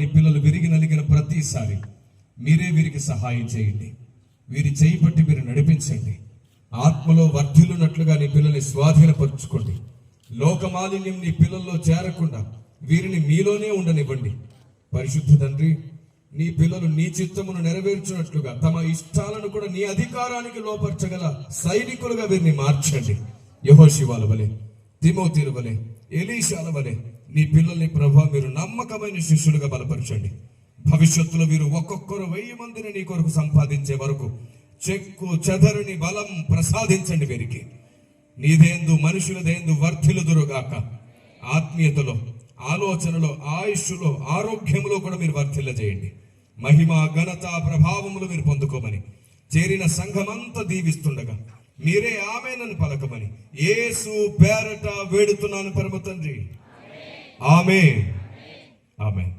నీ పిల్లలు విరిగి నలిగిన ప్రతిసారి మీరే వీరికి సహాయం చేయండి. వీరి చేయి పట్టి మీరు నడిపించండి. ఆత్మలో వర్ధిల్లునట్లుగా నీ పిల్లల్ని స్వాధీనపరుచుకోండి. లోకమాలిన్యం నీ పిల్లల్లో చేరకుండా వీరిని మీలోనే ఉండనివ్వండి. పరిశుద్ధ తండ్రి, నీ పిల్లలు నీ చిత్తమును నెరవేర్చినట్లుగా తమ ఇష్టాలను కూడా నీ అధికారానికి లోపరచగల సైనికులుగా వీరిని మార్చండి. యెహోషువల వలె, తిమోతిల వలె, ఎలీషాల వలె నీ పిల్లల్ని ప్రభువా మీరు నమ్మకమైన శిష్యులుగా బలపరచండి. భవిష్యత్తులో వీరు ఒక్కొక్కరు 1000 మందిని నీ కొరకు సంపాదించే వరకు చెక్కు చెదరని బలం ప్రసాదించండి. వీరికి నీదేందు మనుషులదేందు వర్ధిల్లుదురుగాక. ఆత్మీయతలో, ఆలోచనలో, ఆయుష్లో, ఆరోగ్యంలో కూడా మీరు వర్ధిల్ల చేయండి. మహిమ, ఘనత, ప్రభావములు మీరు పొందుకోమని చేరిన సంఘమంతా దీవిస్తుండగా మీరే ఆమేనని పలకమని యేసు పేరట వేడుతున్నాను పరమ తండ్రి. ఆమేన్. ఆమేన్.